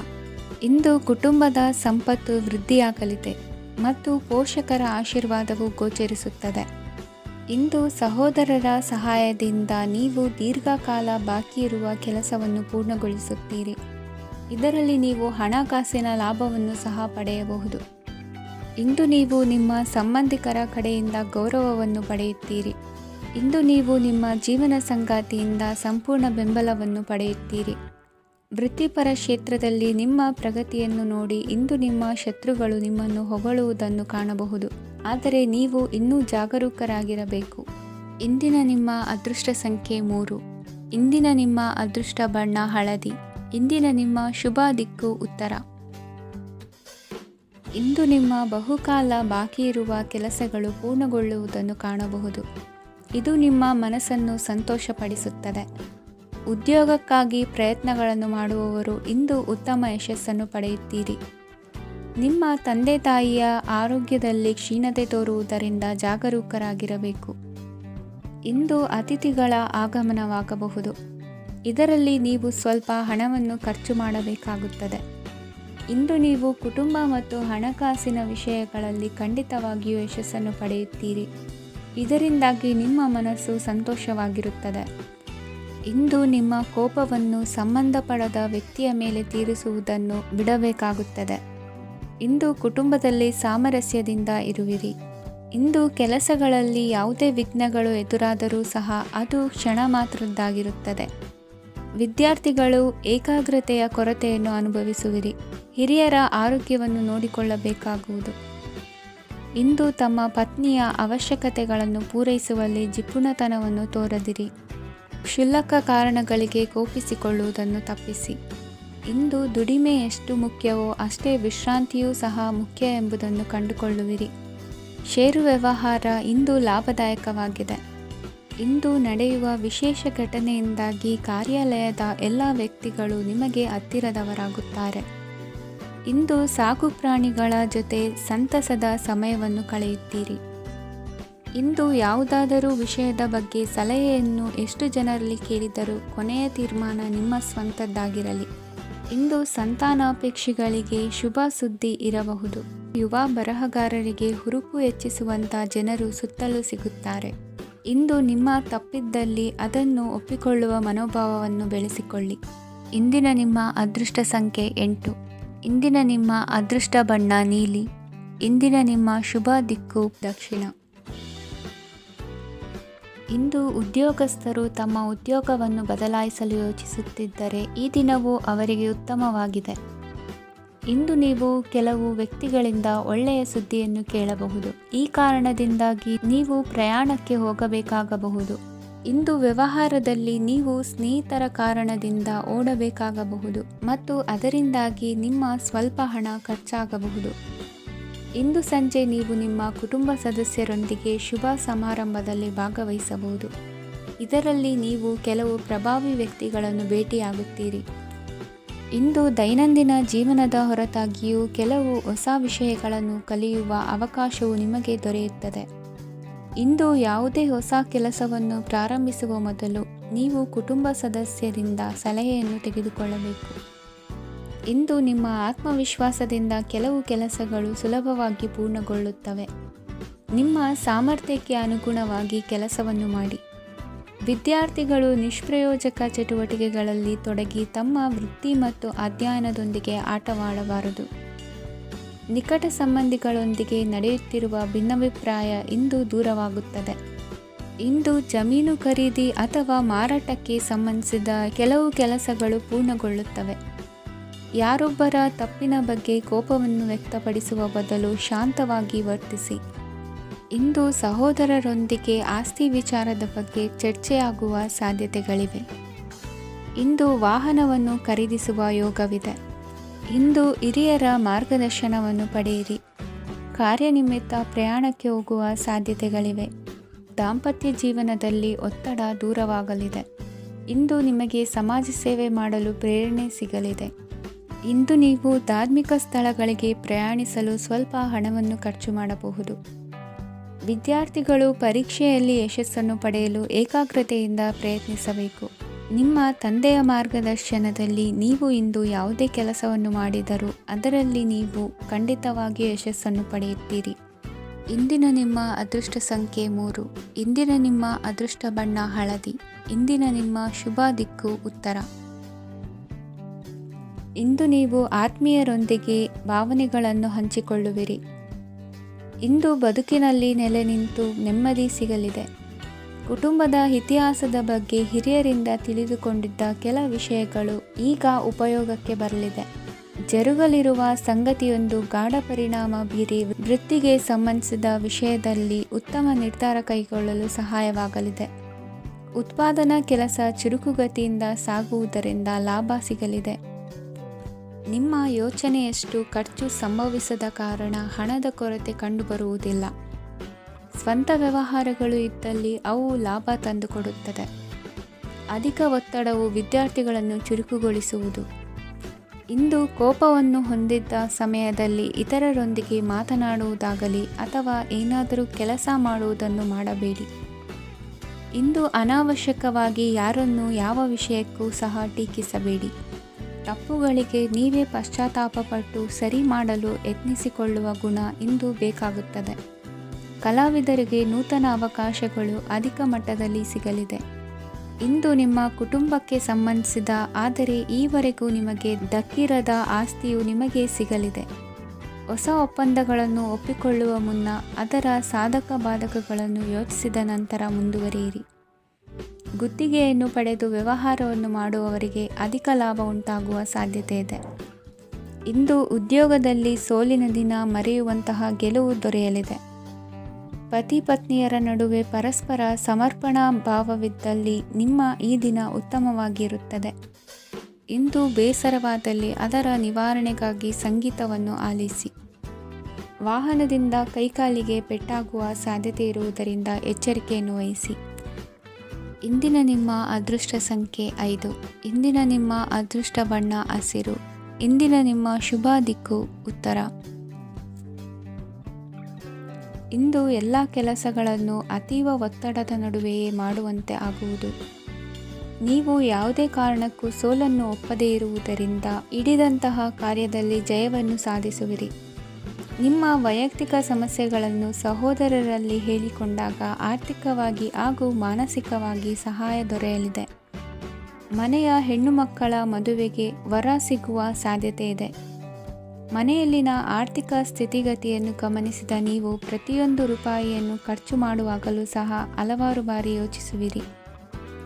ಇಂದು ಕುಟುಂಬದ ಸಂಪತ್ತು ವೃದ್ಧಿಯಾಗಲಿದೆ ಮತ್ತು ಪೋಷಕರ ಆಶೀರ್ವಾದವು ಗೋಚರಿಸುತ್ತದೆ. ಇಂದು ಸಹೋದರರ ಸಹಾಯದಿಂದ ನೀವು ದೀರ್ಘಕಾಲ ಬಾಕಿ ಇರುವ ಕೆಲಸವನ್ನು ಪೂರ್ಣಗೊಳಿಸುತ್ತೀರಿ. ಇದರಲ್ಲಿ ನೀವು ಹಣಕಾಸಿನ ಲಾಭವನ್ನು ಸಹ ಪಡೆಯಬಹುದು. ಇಂದು ನೀವು ನಿಮ್ಮ ಸಂಬಂಧಿಕರ ಕಡೆಯಿಂದ ಗೌರವವನ್ನು ಪಡೆಯುತ್ತೀರಿ. ಇಂದು ನೀವು ನಿಮ್ಮ ಜೀವನ ಸಂಗಾತಿಯಿಂದ ಸಂಪೂರ್ಣ ಬೆಂಬಲವನ್ನು ಪಡೆಯುತ್ತೀರಿ. ವೃತ್ತಿಪರ ಕ್ಷೇತ್ರದಲ್ಲಿ ನಿಮ್ಮ ಪ್ರಗತಿಯನ್ನು ನೋಡಿ ಇಂದು ನಿಮ್ಮ ಶತ್ರುಗಳು ನಿಮ್ಮನ್ನು ಹೊಗಳುವುದನ್ನು ಕಾಣಬಹುದು. ಆದರೆ ನೀವು ಇನ್ನೂ ಜಾಗರೂಕರಾಗಿರಬೇಕು. ಇಂದಿನ ನಿಮ್ಮ ಅದೃಷ್ಟ ಸಂಖ್ಯೆ 3. ಇಂದಿನ ನಿಮ್ಮ ಅದೃಷ್ಟ ಬಣ್ಣ ಹಳದಿ. ಇಂದಿನ ನಿಮ್ಮ ಶುಭ ದಿಕ್ಕು ಉತ್ತರ. ಇಂದು ನಿಮ್ಮ ಬಹುಕಾಲ ಬಾಕಿ ಇರುವ ಕೆಲಸಗಳು ಪೂರ್ಣಗೊಳ್ಳುವುದನ್ನು ಕಾಣಬಹುದು. ಇದು ನಿಮ್ಮ ಮನಸ್ಸನ್ನು ಸಂತೋಷಪಡಿಸುತ್ತದೆ. ಉದ್ಯೋಗಕ್ಕಾಗಿ ಪ್ರಯತ್ನಗಳನ್ನು ಮಾಡುವವರು ಇಂದು ಉತ್ತಮ ಯಶಸ್ಸನ್ನು ಪಡೆಯುತ್ತೀರಿ. ನಿಮ್ಮ ತಂದೆ ತಾಯಿಯ ಆರೋಗ್ಯದಲ್ಲಿ ಕ್ಷೀಣತೆ ತೋರುವುದರಿಂದ ಜಾಗರೂಕರಾಗಿರಬೇಕು. ಇಂದು ಅತಿಥಿಗಳ ಆಗಮನವಾಗಬಹುದು. ಇದರಲ್ಲಿ ನೀವು ಸ್ವಲ್ಪ ಹಣವನ್ನು ಖರ್ಚು ಮಾಡಬೇಕಾಗುತ್ತದೆ. ಇಂದು ನೀವು ಕುಟುಂಬ ಮತ್ತು ಹಣಕಾಸಿನ ವಿಷಯಗಳಲ್ಲಿ ಖಂಡಿತವಾಗಿಯೂ ಯಶಸ್ಸನ್ನು ಪಡೆಯುತ್ತೀರಿ. ಇದರಿಂದಾಗಿ ನಿಮ್ಮ ಮನಸ್ಸು ಸಂತೋಷವಾಗಿರುತ್ತದೆ. ಇಂದು ನಿಮ್ಮ ಕೋಪವನ್ನು ಸಂಬಂಧಪಡದ ವ್ಯಕ್ತಿಯ ಮೇಲೆ ತೀರಿಸುವುದನ್ನು ಬಿಡಬೇಕಾಗುತ್ತದೆ. ಇಂದು ಕುಟುಂಬದಲ್ಲಿ ಸಾಮರಸ್ಯದಿಂದ ಇರುವಿರಿ. ಇಂದು ಕೆಲಸಗಳಲ್ಲಿ ಯಾವುದೇ ವಿಘ್ನಗಳು ಎದುರಾದರೂ ಸಹ ಅದು ಕ್ಷಣ ಮಾತ್ರದ್ದಾಗಿರುತ್ತದೆ. ವಿದ್ಯಾರ್ಥಿಗಳು ಏಕಾಗ್ರತೆಯ ಕೊರತೆಯನ್ನು ಅನುಭವಿಸುವಿರಿ. ಹಿರಿಯರ ಆರೋಗ್ಯವನ್ನು ನೋಡಿಕೊಳ್ಳಬೇಕಾಗುವುದು. ಇಂದು ತಮ್ಮ ಪತ್ನಿಯ ಅವಶ್ಯಕತೆಗಳನ್ನು ಪೂರೈಸುವಲ್ಲಿ ಜಿಪುಣತನವನ್ನು ತೋರದಿರಿ. ಕ್ಷುಲ್ಲಕ ಕಾರಣಗಳಿಗೆ ಕೋಪಿಸಿಕೊಳ್ಳುವುದನ್ನು ತಪ್ಪಿಸಿ. ಇಂದು ದುಡಿಮೆ ಎಷ್ಟು ಮುಖ್ಯವೋ ಅಷ್ಟೇ ವಿಶ್ರಾಂತಿಯೂ ಸಹ ಮುಖ್ಯ ಎಂಬುದನ್ನು ಕಂಡುಕೊಳ್ಳುವಿರಿ. ಷೇರು ವ್ಯವಹಾರ ಇಂದು ಲಾಭದಾಯಕವಾಗಿದೆ. ಇಂದು ನಡೆಯುವ ವಿಶೇಷ ಘಟನೆಯಿಂದಾಗಿ ಕಾರ್ಯಾಲಯದ ಎಲ್ಲ ವ್ಯಕ್ತಿಗಳು ನಿಮಗೆ ಹತ್ತಿರದವರಾಗುತ್ತಾರೆ. ಇಂದು ಸಾಕು ಪ್ರಾಣಿಗಳ ಜೊತೆ ಸಂತಸದ ಸಮಯವನ್ನು ಕಳೆಯುತ್ತೀರಿ. ಇಂದು ಯಾವುದಾದರೂ ವಿಷಯದ ಬಗ್ಗೆ ಸಲಹೆಯನ್ನು ಎಷ್ಟು ಜನರಲ್ಲಿ ಕೇಳಿದರೂ ಕೊನೆಯ ತೀರ್ಮಾನ ನಿಮ್ಮ ಸ್ವಂತದ್ದಾಗಿರಲಿ. ಇಂದು ಸಂತಾನಾಪೇಕ್ಷಿಗಳಿಗೆ ಶುಭ ಸುದ್ದಿ ಇರಬಹುದು. ಯುವ ಬರಹಗಾರರಿಗೆ ಹುರುಪು ಹೆಚ್ಚಿಸುವಂಥ ಜನರು ಸುತ್ತಲೂ ಸಿಗುತ್ತಾರೆ. ಇಂದು ನಿಮ್ಮ ತಪ್ಪಿದ್ದಲ್ಲಿ ಅದನ್ನು ಒಪ್ಪಿಕೊಳ್ಳುವ ಮನೋಭಾವವನ್ನು ಬೆಳೆಸಿಕೊಳ್ಳಿ. ಇಂದಿನ ನಿಮ್ಮ ಅದೃಷ್ಟ ಸಂಖ್ಯೆ 8. ಇಂದಿನ ನಿಮ್ಮ ಅದೃಷ್ಟ ಬಣ್ಣ ನೀಲಿ. ಇಂದಿನ ನಿಮ್ಮ ಶುಭ ದಿಕ್ಕು ದಕ್ಷಿಣ. ಇಂದು ಉದ್ಯೋಗಸ್ಥರು ತಮ್ಮ ಉದ್ಯೋಗವನ್ನು ಬದಲಾಯಿಸಲು ಯೋಚಿಸುತ್ತಿದ್ದರೆ ಈ ದಿನವೂ ಅವರಿಗೆ ಉತ್ತಮವಾಗಿದೆ. ಇಂದು ನೀವು ಕೆಲವು ವ್ಯಕ್ತಿಗಳಿಂದ ಒಳ್ಳೆಯ ಸುದ್ದಿಯನ್ನು ಕೇಳಬಹುದು. ಈ ಕಾರಣದಿಂದಾಗಿ ನೀವು ಪ್ರಯಾಣಕ್ಕೆ ಹೋಗಬೇಕಾಗಬಹುದು. ಇಂದು ವ್ಯವಹಾರದಲ್ಲಿ ನೀವು ಸ್ನೇಹಿತರ ಕಾರಣದಿಂದ ಓಡಬೇಕಾಗಬಹುದು ಮತ್ತು ಅದರಿಂದಾಗಿ ನಿಮ್ಮ ಸ್ವಲ್ಪ ಹಣ ಖರ್ಚಾಗಬಹುದು. ಇಂದು ಸಂಜೆ ನೀವು ನಿಮ್ಮ ಕುಟುಂಬ ಸದಸ್ಯರೊಂದಿಗೆ ಶುಭ ಸಮಾರಂಭದಲ್ಲಿ ಭಾಗವಹಿಸಬಹುದು. ಇದರಲ್ಲಿ ನೀವು ಕೆಲವು ಪ್ರಭಾವಿ ವ್ಯಕ್ತಿಗಳನ್ನು ಭೇಟಿಯಾಗುತ್ತೀರಿ. ಇಂದು ದೈನಂದಿನ ಜೀವನದ ಹೊರತಾಗಿಯೂ ಕೆಲವು ಹೊಸ ವಿಷಯಗಳನ್ನು ಕಲಿಯುವ ಅವಕಾಶವು ನಿಮಗೆ ದೊರೆಯುತ್ತದೆ. ಇಂದು ಯಾವುದೇ ಹೊಸ ಕೆಲಸವನ್ನು ಪ್ರಾರಂಭಿಸುವ ಮೊದಲು ನೀವು ಕುಟುಂಬ ಸದಸ್ಯರಿಂದ ಸಲಹೆಯನ್ನು ತೆಗೆದುಕೊಳ್ಳಬೇಕು. ಇಂದು ನಿಮ್ಮ ಆತ್ಮವಿಶ್ವಾಸದಿಂದ ಕೆಲವು ಕೆಲಸಗಳು ಸುಲಭವಾಗಿ ಪೂರ್ಣಗೊಳ್ಳುತ್ತವೆ. ನಿಮ್ಮ ಸಾಮರ್ಥ್ಯಕ್ಕೆ ಅನುಗುಣವಾಗಿ ಕೆಲಸವನ್ನು ಮಾಡಿ. ವಿದ್ಯಾರ್ಥಿಗಳು ನಿಷ್ಪ್ರಯೋಜಕ ಚಟುವಟಿಕೆಗಳಲ್ಲಿ ತೊಡಗಿ ತಮ್ಮ ವೃತ್ತಿ ಮತ್ತು ಅಧ್ಯಯನದೊಂದಿಗೆ ಆಟವಾಡಬಾರದು. ನಿಕಟ ಸಂಬಂಧಿಗಳೊಂದಿಗೆ ನಡೆಯುತ್ತಿರುವ ಭಿನ್ನಾಭಿಪ್ರಾಯ ಇಂದು ದೂರವಾಗುತ್ತದೆ. ಇಂದು ಜಮೀನು ಖರೀದಿ ಅಥವಾ ಮಾರಾಟಕ್ಕೆ ಸಂಬಂಧಿಸಿದ ಕೆಲವು ಕೆಲಸಗಳು ಪೂರ್ಣಗೊಳ್ಳುತ್ತವೆ. ಯಾರೊಬ್ಬರ ತಪ್ಪಿನ ಬಗ್ಗೆ ಕೋಪವನ್ನು ವ್ಯಕ್ತಪಡಿಸುವ ಬದಲು ಶಾಂತವಾಗಿ ವರ್ತಿಸಿ. ಇಂದು ಸಹೋದರರೊಂದಿಗೆ ಆಸ್ತಿ ವಿಚಾರದ ಬಗ್ಗೆ ಚರ್ಚೆಯಾಗುವ ಸಾಧ್ಯತೆಗಳಿವೆ. ಇಂದು ವಾಹನವನ್ನು ಖರೀದಿಸುವ ಯೋಗವಿದೆ. ಇಂದು ಹಿರಿಯರ ಮಾರ್ಗದರ್ಶನವನ್ನು ಪಡೆಯಿರಿ. ಕಾರ್ಯನಿಮಿತ್ತ ಪ್ರಯಾಣಕ್ಕೆ ಹೋಗುವ ಸಾಧ್ಯತೆಗಳಿವೆ. ದಾಂಪತ್ಯ ಜೀವನದಲ್ಲಿ ಒತ್ತಡ ದೂರವಾಗಲಿದೆ. ಇಂದು ನಿಮಗೆ ಸಮಾಜ ಸೇವೆ ಮಾಡಲು ಪ್ರೇರಣೆ ಸಿಗಲಿದೆ. ಇಂದು ನೀವು ಧಾರ್ಮಿಕ ಸ್ಥಳಗಳಿಗೆ ಪ್ರಯಾಣಿಸಲು ಸ್ವಲ್ಪ ಹಣವನ್ನು ಖರ್ಚು ಮಾಡಬಹುದು. ವಿದ್ಯಾರ್ಥಿಗಳು ಪರೀಕ್ಷೆಯಲ್ಲಿ ಯಶಸ್ಸನ್ನು ಪಡೆಯಲು ಏಕಾಗ್ರತೆಯಿಂದ ಪ್ರಯತ್ನಿಸಬೇಕು. ನಿಮ್ಮ ತಂದೆಯ ಮಾರ್ಗದರ್ಶನದಲ್ಲಿ ನೀವು ಇಂದು ಯಾವುದೇ ಕೆಲಸವನ್ನು ಮಾಡಿದರೂ ಅದರಲ್ಲಿ ನೀವು ಖಂಡಿತವಾಗಿ ಯಶಸ್ಸನ್ನು ಪಡೆಯುತ್ತೀರಿ. ಇಂದಿನ ನಿಮ್ಮ ಅದೃಷ್ಟ ಸಂಖ್ಯೆ 3. ಇಂದಿನ ನಿಮ್ಮ ಅದೃಷ್ಟ ಬಣ್ಣ ಹಳದಿ. ಇಂದಿನ ನಿಮ್ಮ ಶುಭ ದಿಕ್ಕು ಉತ್ತರ. ಇಂದು ನೀವು ಆತ್ಮೀಯರೊಂದಿಗೆ ಭಾವನೆಗಳನ್ನು ಹಂಚಿಕೊಳ್ಳುವಿರಿ. ಇಂದು ಬದುಕಿನಲ್ಲಿ ನೆಲೆ ನಿಂತು ನೆಮ್ಮದಿ ಸಿಗಲಿದೆ. ಕುಟುಂಬದ ಇತಿಹಾಸದ ಬಗ್ಗೆ ಹಿರಿಯರಿಂದ ತಿಳಿದುಕೊಂಡಿದ್ದ ಕೆಲ ವಿಷಯಗಳು ಈಗ ಉಪಯೋಗಕ್ಕೆ ಬರಲಿದೆ. ಜರುಗಲಿರುವ ಸಂಗತಿಯೊಂದು ಗಾಢ ಪರಿಣಾಮ ಬೀರಿ ವೃತ್ತಿಗೆ ಸಂಬಂಧಿಸಿದ ವಿಷಯದಲ್ಲಿ ಉತ್ತಮ ನಿರ್ಧಾರ ಕೈಗೊಳ್ಳಲು ಸಹಾಯವಾಗಲಿದೆ. ಉತ್ಪಾದನಾ ಕೆಲಸ ಚುರುಕುಗತಿಯಿಂದ ಸಾಗುವುದರಿಂದ ಲಾಭ ಸಿಗಲಿದೆ. ನಿಮ್ಮ ಯೋಚನೆಯಷ್ಟು ಖರ್ಚು ಸಂಭವಿಸದ ಕಾರಣ ಹಣದ ಕೊರತೆ ಕಂಡುಬರುವುದಿಲ್ಲ. ಸ್ವಂತ ವ್ಯವಹಾರಗಳು ಇದ್ದಲ್ಲಿ ಅವು ಲಾಭ ತಂದುಕೊಡುತ್ತದೆ. ಅಧಿಕ ಒತ್ತಡವು ವಿದ್ಯಾರ್ಥಿಗಳನ್ನು ಚುರುಕುಗೊಳಿಸುವುದು. ಇಂದು ಕೋಪವನ್ನು ಹೊಂದಿದ್ದ ಸಮಯದಲ್ಲಿ ಇತರರೊಂದಿಗೆ ಮಾತನಾಡುವುದಾಗಲಿ ಅಥವಾ ಏನಾದರೂ ಕೆಲಸ ಮಾಡುವುದನ್ನು ಮಾಡಬೇಡಿ. ಇಂದು ಅನಾವಶ್ಯಕವಾಗಿ ಯಾರನ್ನೂ ಯಾವ ವಿಷಯಕ್ಕೂ ಸಹ ಟೀಕಿಸಬೇಡಿ. ತಪ್ಪುಗಳಿಗೆ ನೀವೇ ಪಶ್ಚಾತ್ತಾಪಪಟ್ಟು ಸರಿ ಮಾಡಲು ಯತ್ನಿಸಿಕೊಳ್ಳುವ ಗುಣ ಇಂದು ಬೇಕಾಗುತ್ತದೆ. ಕಲಾವಿದರಿಗೆ ನೂತನ ಅವಕಾಶಗಳು ಅಧಿಕ ಮಟ್ಟದಲ್ಲಿ ಸಿಗಲಿದೆ. ಇಂದು ನಿಮ್ಮ ಕುಟುಂಬಕ್ಕೆ ಸಂಬಂಧಿಸಿದ ಆದರೆ ಈವರೆಗೂ ನಿಮಗೆ ದಕ್ಕಿರದ ಆಸ್ತಿಯು ನಿಮಗೆ ಸಿಗಲಿದೆ. ಹೊಸ ಒಪ್ಪಂದಗಳನ್ನು ಒಪ್ಪಿಕೊಳ್ಳುವ ಮುನ್ನ ಅದರ ಸಾಧಕ ಬಾಧಕಗಳನ್ನು ಯೋಚಿಸಿದ ನಂತರ ಮುಂದುವರಿಯಿರಿ. ಗುತ್ತಿಗೆಯನ್ನು ಪಡೆದು ವ್ಯವಹಾರವನ್ನು ಮಾಡುವವರಿಗೆ ಅಧಿಕ ಲಾಭ ಉಂಟಾಗುವ ಸಾಧ್ಯತೆ ಇದೆ. ಇಂದು ಉದ್ಯೋಗದಲ್ಲಿ ಸೋಲಿನ ದಿನ ಮರೆಯುವಂತಹ ಗೆಲುವು ದೊರೆಯಲಿದೆ. ಪತಿ ಪತ್ನಿಯರ ನಡುವೆ ಪರಸ್ಪರ ಸಮರ್ಪಣಾ ಭಾವವಿದ್ದಲ್ಲಿ ನಿಮ್ಮ ಈ ದಿನ ಉತ್ತಮವಾಗಿರುತ್ತದೆ. ಇಂದು ಬೇಸರವಾದಲ್ಲಿ ಅದರ ನಿವಾರಣೆಗಾಗಿ ಸಂಗೀತವನ್ನು ಆಲಿಸಿ. ವಾಹನದಿಂದ ಕೈಕಾಲಿಗೆ ಪೆಟ್ಟಾಗುವ ಸಾಧ್ಯತೆ ಇರುವುದರಿಂದ ಎಚ್ಚರಿಕೆಯನ್ನು ವಹಿಸಿ. ಇಂದಿನ ನಿಮ್ಮ ಅದೃಷ್ಟ ಸಂಖ್ಯೆ 5. ಇಂದಿನ ನಿಮ್ಮ ಅದೃಷ್ಟ ಬಣ್ಣ ಹಸಿರು. ಇಂದಿನ ನಿಮ್ಮ ಶುಭ ದಿಕ್ಕು ಉತ್ತರ. ಇಂದು ಎಲ್ಲ ಕೆಲಸಗಳನ್ನು ಅತೀವ ಒತ್ತಡದ ನಡುವೆಯೇ ಮಾಡುವಂತೆ ಆಗುವುದು. ನೀವು ಯಾವುದೇ ಕಾರಣಕ್ಕೂ ಸೋಲನ್ನು ಒಪ್ಪದೇ ಇರುವುದರಿಂದ ಹಿಡಿದಂತಹ ಕಾರ್ಯದಲ್ಲಿ ಜಯವನ್ನು ಸಾಧಿಸುವಿರಿ. ನಿಮ್ಮ ವೈಯಕ್ತಿಕ ಸಮಸ್ಯೆಗಳನ್ನು ಸಹೋದರರಲ್ಲಿ ಹೇಳಿಕೊಂಡಾಗ ಆರ್ಥಿಕವಾಗಿ ಹಾಗೂ ಮಾನಸಿಕವಾಗಿ ಸಹಾಯ ದೊರೆಯಲಿದೆ. ಮನೆಯ ಹೆಣ್ಣು ಮಕ್ಕಳ ಮದುವೆಗೆ ವರ ಸಿಗುವ ಸಾಧ್ಯತೆ ಇದೆ. ಮನೆಯಲ್ಲಿನ ಆರ್ಥಿಕ ಸ್ಥಿತಿಗತಿಯನ್ನು ಗಮನಿಸಿದ ನೀವು ಪ್ರತಿಯೊಂದು ರೂಪಾಯಿಯನ್ನು ಖರ್ಚು ಮಾಡುವಾಗಲೂ ಸಹ ಹಲವಾರು ಬಾರಿ ಯೋಚಿಸುವಿರಿ.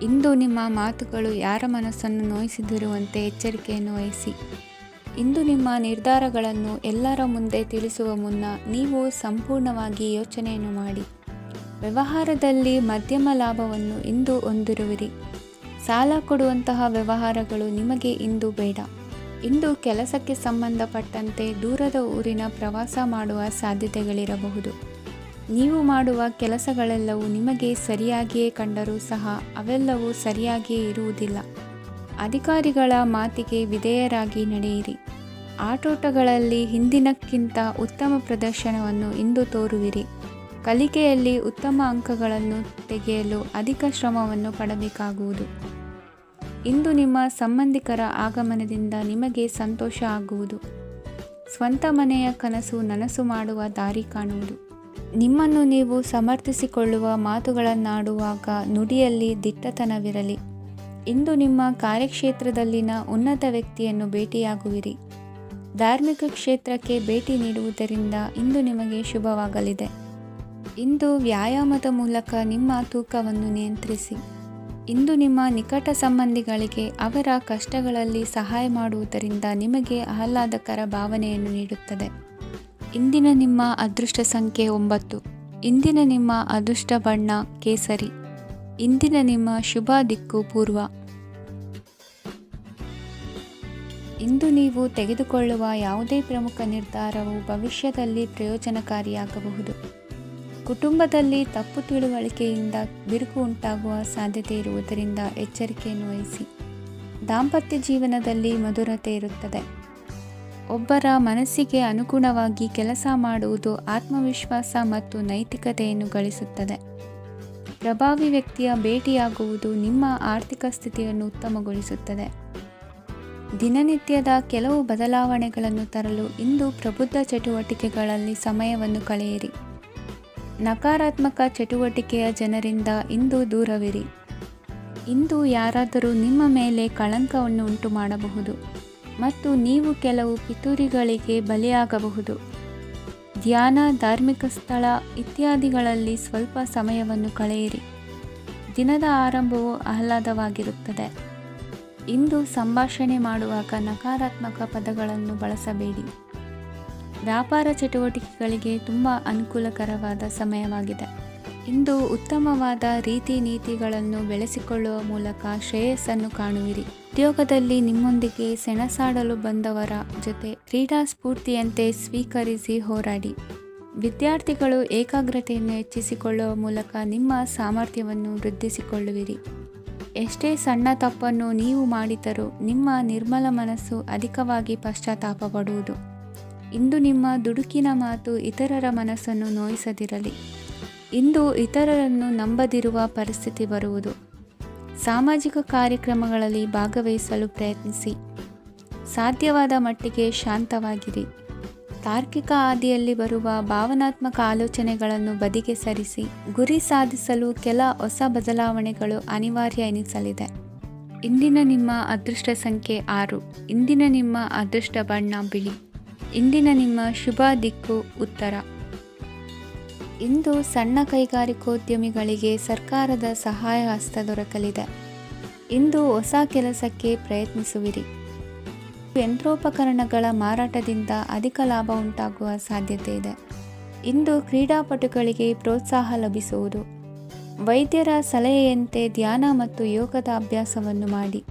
ಇಂದು ನಿಮ್ಮ ಮಾತುಗಳು ಯಾರ ಮನಸ್ಸನ್ನು ನೋಯಿಸಿದಿರುವಂತೆ ಎಚ್ಚರಿಕೆಯನ್ನು ವಹಿಸಿ. ಇಂದು ನಿಮ್ಮ ನಿರ್ಧಾರಗಳನ್ನು ಎಲ್ಲರ ಮುಂದೆ ತಿಳಿಸುವ ಮುನ್ನ ನೀವು ಸಂಪೂರ್ಣವಾಗಿ ಯೋಚನೆಯನ್ನು ಮಾಡಿ. ವ್ಯವಹಾರದಲ್ಲಿ ಮಧ್ಯಮ ಲಾಭವನ್ನು ಇಂದು ಹೊಂದಿರುವಿರಿ. ಸಾಲ ಕೊಡುವಂತಹ ವ್ಯವಹಾರಗಳು ನಿಮಗೆ ಇಂದು ಬೇಡ. ಇಂದು ಕೆಲಸಕ್ಕೆ ಸಂಬಂಧಪಟ್ಟಂತೆ ದೂರದ ಊರಿನ ಪ್ರವಾಸ ಮಾಡುವ ಸಾಧ್ಯತೆಗಳಿರಬಹುದು. ನೀವು ಮಾಡುವ ಕೆಲಸಗಳೆಲ್ಲವೂ ನಿಮಗೆ ಸರಿಯಾಗಿಯೇ ಕಂಡರೂ ಸಹ ಅವೆಲ್ಲವೂ ಸರಿಯಾಗಿಯೇ ಇರುವುದಿಲ್ಲ. ಅಧಿಕಾರಿಗಳ ಮಾತಿಗೆ ವಿಧೇಯರಾಗಿ ನಡೆಯಿರಿ. ಆಟೋಟಗಳಲ್ಲಿ ಹಿಂದಿನಕ್ಕಿಂತ ಉತ್ತಮ ಪ್ರದರ್ಶನವನ್ನು ಇಂದು ತೋರುವಿರಿ. ಕಲಿಕೆಯಲ್ಲಿ ಉತ್ತಮ ಅಂಕಗಳನ್ನು ತೆಗೆಯಲು ಅಧಿಕ ಶ್ರಮವನ್ನು ಪಡಬೇಕಾಗುವುದು. ಇಂದು ನಿಮ್ಮ ಸಂಬಂಧಿಕರ ಆಗಮನದಿಂದ ನಿಮಗೆ ಸಂತೋಷ ಆಗುವುದು. ಸ್ವಂತ ಮನೆಯ ಕನಸು ನನಸು ಮಾಡುವ ದಾರಿ ಕಾಣುವುದು. ನಿಮ್ಮನ್ನು ನೀವು ಸಮರ್ಥಿಸಿಕೊಳ್ಳುವ ಮಾತುಗಳನ್ನಾಡುವಾಗ ನುಡಿಯಲ್ಲಿ ದಿಟ್ಟತನವಿರಲಿ. ಇಂದು ನಿಮ್ಮ ಕಾರ್ಯಕ್ಷೇತ್ರದಲ್ಲಿನ ಉನ್ನತ ವ್ಯಕ್ತಿಯನ್ನು ಭೇಟಿಯಾಗುವಿರಿ. ಧಾರ್ಮಿಕ ಕ್ಷೇತ್ರಕ್ಕೆ ಭೇಟಿ ನೀಡುವುದರಿಂದ ಇಂದು ನಿಮಗೆ ಶುಭವಾಗಲಿದೆ. ಇಂದು ವ್ಯಾಯಾಮದ ಮೂಲಕ ನಿಮ್ಮ ತೂಕವನ್ನು ನಿಯಂತ್ರಿಸಿ. ಇಂದು ನಿಮ್ಮ ನಿಕಟ ಸಂಬಂಧಿಗಳಿಗೆ ಅವರ ಕಷ್ಟಗಳಲ್ಲಿ ಸಹಾಯ ಮಾಡುವುದರಿಂದ ನಿಮಗೆ ಆಹ್ಲಾದಕರ ಭಾವನೆಯನ್ನು ನೀಡುತ್ತದೆ. ಇಂದಿನ ನಿಮ್ಮ ಅದೃಷ್ಟ ಸಂಖ್ಯೆ 9. ಇಂದಿನ ನಿಮ್ಮ ಅದೃಷ್ಟ ಬಣ್ಣ ಕೇಸರಿ. ಇಂದಿನ ನಿಮ್ಮ ಶುಭ ದಿಕ್ಕು ಪೂರ್ವ. ಇಂದು ನೀವು ತೆಗೆದುಕೊಳ್ಳುವ ಯಾವುದೇ ಪ್ರಮುಖ ನಿರ್ಧಾರವು ಭವಿಷ್ಯದಲ್ಲಿ ಪ್ರಯೋಜನಕಾರಿಯಾಗಬಹುದು. ಕುಟುಂಬದಲ್ಲಿ ತಪ್ಪು ತಿಳುವಳಿಕೆಯಿಂದ ಬಿರುಕು ಉಂಟಾಗುವ ಸಾಧ್ಯತೆ ಇರುವುದರಿಂದ ಎಚ್ಚರಿಕೆಯನ್ನು ವಹಿಸಿ. ದಾಂಪತ್ಯ ಜೀವನದಲ್ಲಿ ಮಧುರತೆ ಇರುತ್ತದೆ. ಒಬ್ಬರ ಮನಸ್ಸಿಗೆ ಅನುಗುಣವಾಗಿ ಕೆಲಸ ಮಾಡುವುದು ಆತ್ಮವಿಶ್ವಾಸ ಮತ್ತು ನೈತಿಕತೆಯನ್ನು ಗಳಿಸುತ್ತದೆ. ಪ್ರಭಾವಿ ವ್ಯಕ್ತಿಯ ಭೇಟಿಯಾಗುವುದು ನಿಮ್ಮ ಆರ್ಥಿಕ ಸ್ಥಿತಿಯನ್ನು ಉತ್ತಮಗೊಳಿಸುತ್ತದೆ. ದಿನನಿತ್ಯದ ಕೆಲವು ಬದಲಾವಣೆಗಳನ್ನು ತರಲು ಇಂದು ಪ್ರಬುದ್ಧ ಚಟುವಟಿಕೆಗಳಲ್ಲಿ ಸಮಯವನ್ನು ಕಳೆಯಿರಿ. ನಕಾರಾತ್ಮಕ ಚಟುವಟಿಕೆಯ ಜನರಿಂದ ಇಂದು ದೂರವಿರಿ. ಇಂದು ಯಾರಾದರೂ ನಿಮ್ಮ ಮೇಲೆ ಕಳಂಕವನ್ನು ಉಂಟು ಮಾಡಬಹುದು ಮತ್ತು ನೀವು ಕೆಲವು ಪಿತೂರಿಗಳಿಗೆ ಬಲಿಯಾಗಬಹುದು. ಧ್ಯಾನ, ಧಾರ್ಮಿಕ ಸ್ಥಳ ಇತ್ಯಾದಿಗಳಲ್ಲಿ ಸ್ವಲ್ಪ ಸಮಯವನ್ನು ಕಳೆಯಿರಿ. ದಿನದ ಆರಂಭವು ಆಹ್ಲಾದವಾಗಿರುತ್ತದೆ. ಇಂದು ಸಂಭಾಷಣೆ ಮಾಡುವಾಗ ನಕಾರಾತ್ಮಕ ಪದಗಳನ್ನು ಬಳಸಬೇಡಿ. ವ್ಯಾಪಾರ ಚಟುವಟಿಕೆಗಳಿಗೆ ತುಂಬ ಅನುಕೂಲಕರವಾದ ಸಮಯವಾಗಿದೆ. ಇಂದು ಉತ್ತಮವಾದ ರೀತಿ ನೀತಿಗಳನ್ನು ಬೆಳೆಸಿಕೊಳ್ಳುವ ಮೂಲಕ ಶ್ರೇಯಸ್ಸನ್ನು ಕಾಣುವಿರಿ. ಉದ್ಯೋಗದಲ್ಲಿ ನಿಮ್ಮೊಂದಿಗೆ ಸೆಣಸಾಡಲು ಬಂದವರ ಜೊತೆ ಕ್ರೀಡಾ ಸ್ಫೂರ್ತಿಯಂತೆ ಸ್ವೀಕರಿಸಿ ಹೋರಾಡಿ. ವಿದ್ಯಾರ್ಥಿಗಳು ಏಕಾಗ್ರತೆಯನ್ನು ಹೆಚ್ಚಿಸಿಕೊಳ್ಳುವ ಮೂಲಕ ನಿಮ್ಮ ಸಾಮರ್ಥ್ಯವನ್ನು ವೃದ್ಧಿಸಿಕೊಳ್ಳುವಿರಿ. ಎಷ್ಟೇ ಸಣ್ಣ ತಪ್ಪನ್ನು ನೀವು ಮಾಡಿದರೂ ನಿಮ್ಮ ನಿರ್ಮಲ ಮನಸ್ಸು ಅಧಿಕವಾಗಿ ಪಶ್ಚಾತ್ತಾಪ ಪಡುವುದು. ಇಂದು ನಿಮ್ಮ ದುಡುಕಿನ ಮಾತು ಇತರರ ಮನಸ್ಸನ್ನು ನೋಯಿಸದಿರಲಿ. ಇಂದು ಇತರರನ್ನು ನಂಬದಿರುವ ಪರಿಸ್ಥಿತಿ ಬರುವುದು. ಸಾಮಾಜಿಕ ಕಾರ್ಯಕ್ರಮಗಳಲ್ಲಿ ಭಾಗವಹಿಸಲು ಪ್ರಯತ್ನಿಸಿ. ಸಾಧ್ಯವಾದ ಮಟ್ಟಿಗೆ ಶಾಂತವಾಗಿರಿ. ತಾರ್ಕಿಕ ಹಾದಿಯಲ್ಲಿ ಬರುವ ಭಾವನಾತ್ಮಕ ಆಲೋಚನೆಗಳನ್ನು ಬದಿಗೆ ಸರಿಸಿ. ಗುರಿ ಸಾಧಿಸಲು ಕೆಲ ಹೊಸ ಬದಲಾವಣೆಗಳು ಅನಿವಾರ್ಯ ಎನಿಸಲಿದೆ. ಇಂದಿನ ನಿಮ್ಮ ಅದೃಷ್ಟ ಸಂಖ್ಯೆ 6. ಇಂದಿನ ನಿಮ್ಮ ಅದೃಷ್ಟ ಬಣ್ಣ ಬಿಳಿ. ಇಂದಿನ ನಿಮ್ಮ ಶುಭ ದಿಕ್ಕು ಉತ್ತರ. ಇಂದು ಸಣ್ಣ ಕೈಗಾರಿಕೋದ್ಯಮಿಗಳಿಗೆ ಸರ್ಕಾರದ ಸಹಾಯ ಹಸ್ತ ದೊರಕಲಿದೆ. ಇಂದು ಹೊಸ ಕೆಲಸಕ್ಕೆ ಪ್ರಯತ್ನಿಸುವಿರಿ. ಯಂತ್ರೋಪಕರಣಗಳ ಮಾರಾಟದಿಂದ ಅಧಿಕ ಲಾಭ ಉಂಟಾಗುವ ಸಾಧ್ಯತೆ ಇದೆ. ಇಂದು ಕ್ರೀಡಾಪಟುಗಳಿಗೆ ಪ್ರೋತ್ಸಾಹ ಲಭಿಸುವುದು. ವೈದ್ಯರ ಸಲಹೆಯಂತೆ ಧ್ಯಾನ ಮತ್ತು ಯೋಗದ ಅಭ್ಯಾಸವನ್ನು ಮಾಡಿ.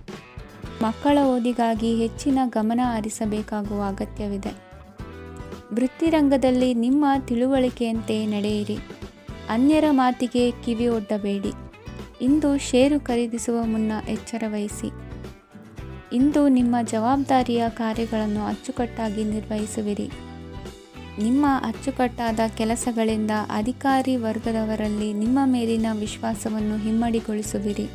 ಮಕ್ಕಳ ಓದಿಗಾಗಿ ಹೆಚ್ಚಿನ ಗಮನ ಹರಿಸಬೇಕಾಗುವ ಅಗತ್ಯವಿದೆ. ವೃತ್ತಿರಂಗದಲ್ಲಿ ನಿಮ್ಮ ತಿಳುವಳಿಕೆಯಂತೆ ನಡೆಯಿರಿ. ಅನ್ಯರ ಮಾತಿಗೆ ಕಿವಿ ಒಡ್ಡಬೇಡಿ. ಇಂದು ಷೇರು ಖರೀದಿಸುವ ಮುನ್ನ ಎಚ್ಚರ ವಹಿಸಿ. ಇಂದು ನಿಮ್ಮ ಜವಾಬ್ದಾರಿಯ ಕಾರ್ಯಗಳನ್ನು ಅಚ್ಚುಕಟ್ಟಾಗಿ ನಿರ್ವಹಿಸುವಿರಿ. ನಿಮ್ಮ ಅಚ್ಚುಕಟ್ಟಾದ ಕೆಲಸಗಳಿಂದ ಅಧಿಕಾರಿ ವರ್ಗದವರಲ್ಲಿ ನಿಮ್ಮ ಮೇಲಿನ ವಿಶ್ವಾಸವನ್ನು ಇಮ್ಮಡಿಗೊಳಿಸುವಿರಿ.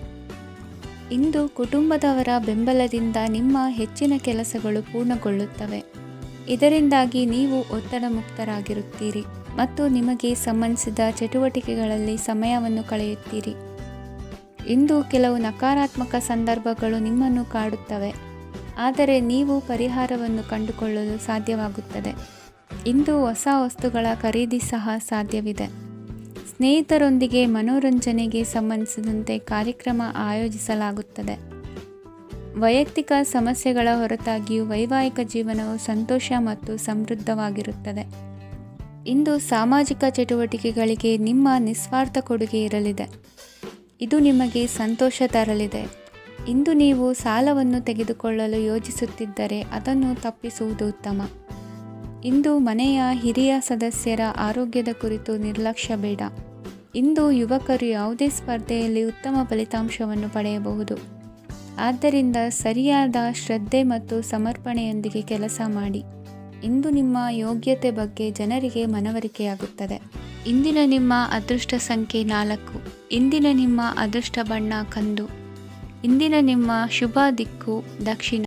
ಇಂದು ಕುಟುಂಬದವರ ಬೆಂಬಲದಿಂದ ನಿಮ್ಮ ಹೆಚ್ಚಿನ ಕೆಲಸಗಳು ಪೂರ್ಣಗೊಳ್ಳುತ್ತವೆ. ಇದರಿಂದಾಗಿ ನೀವು ಒತ್ತಡ ಮುಕ್ತರಾಗಿರುತ್ತೀರಿ ಮತ್ತು ನಿಮಗೆ ಸಂಬಂಧಿಸಿದ ಚಟುವಟಿಕೆಗಳಲ್ಲಿ ಸಮಯವನ್ನು ಕಳೆಯುತ್ತೀರಿ. ಇಂದು ಕೆಲವು ನಕಾರಾತ್ಮಕ ಸಂದರ್ಭಗಳು ನಿಮ್ಮನ್ನು ಕಾಡುತ್ತವೆ, ಆದರೆ ನೀವು ಪರಿಹಾರವನ್ನು ಕಂಡುಕೊಳ್ಳಲು ಸಾಧ್ಯವಾಗುತ್ತದೆ. ಇಂದು ಹೊಸ ವಸ್ತುಗಳ ಖರೀದಿ ಸಹ ಸಾಧ್ಯವಿದೆ. ಸ್ನೇಹಿತರೊಂದಿಗೆ ಮನೋರಂಜನೆಗೆ ಸಂಬಂಧಿಸಿದಂತೆ ಕಾರ್ಯಕ್ರಮ ಆಯೋಜಿಸಲಾಗುತ್ತದೆ. ವೈಯಕ್ತಿಕ ಸಮಸ್ಯೆಗಳ ಹೊರತಾಗಿಯೂ ವೈವಾಹಿಕ ಜೀವನವು ಸಂತೋಷ ಮತ್ತು ಸಮೃದ್ಧವಾಗಿರುತ್ತದೆ. ಇಂದು ಸಾಮಾಜಿಕ ಚಟುವಟಿಕೆಗಳಿಗೆ ನಿಮ್ಮ ನಿಸ್ವಾರ್ಥ ಕೊಡುಗೆ ಇರಲಿದೆ. ಇದು ನಿಮಗೆ ಸಂತೋಷ ತರಲಿದೆ. ಇಂದು ನೀವು ಸಾಲವನ್ನು ತೆಗೆದುಕೊಳ್ಳಲು ಯೋಜಿಸುತ್ತಿದ್ದರೆ ಅದನ್ನು ತಪ್ಪಿಸುವುದು ಉತ್ತಮ. ಇಂದು ಮನೆಯ ಹಿರಿಯ ಸದಸ್ಯರ ಆರೋಗ್ಯದ ಕುರಿತು ನಿರ್ಲಕ್ಷ್ಯ ಬೇಡ. ಇಂದು ಯುವಕರು ಯಾವುದೇ ಸ್ಪರ್ಧೆಯಲ್ಲಿ ಉತ್ತಮ ಫಲಿತಾಂಶವನ್ನು ಪಡೆಯಬಹುದು. ಆದ್ದರಿಂದ ಸರಿಯಾದ ಶ್ರದ್ಧೆ ಮತ್ತು ಸಮರ್ಪಣೆಯೊಂದಿಗೆ ಕೆಲಸ ಮಾಡಿ. ಇಂದು ನಿಮ್ಮ ಯೋಗ್ಯತೆ ಬಗ್ಗೆ ಜನರಿಗೆ ಮನವರಿಕೆಯಾಗುತ್ತದೆ. ಇಂದಿನ ನಿಮ್ಮ ಅದೃಷ್ಟ ಸಂಖ್ಯೆ 4. ಇಂದಿನ ನಿಮ್ಮ ಅದೃಷ್ಟ ಬಣ್ಣ ಕಂದು. ಇಂದಿನ ನಿಮ್ಮ ಶುಭ ದಿಕ್ಕು ದಕ್ಷಿಣ.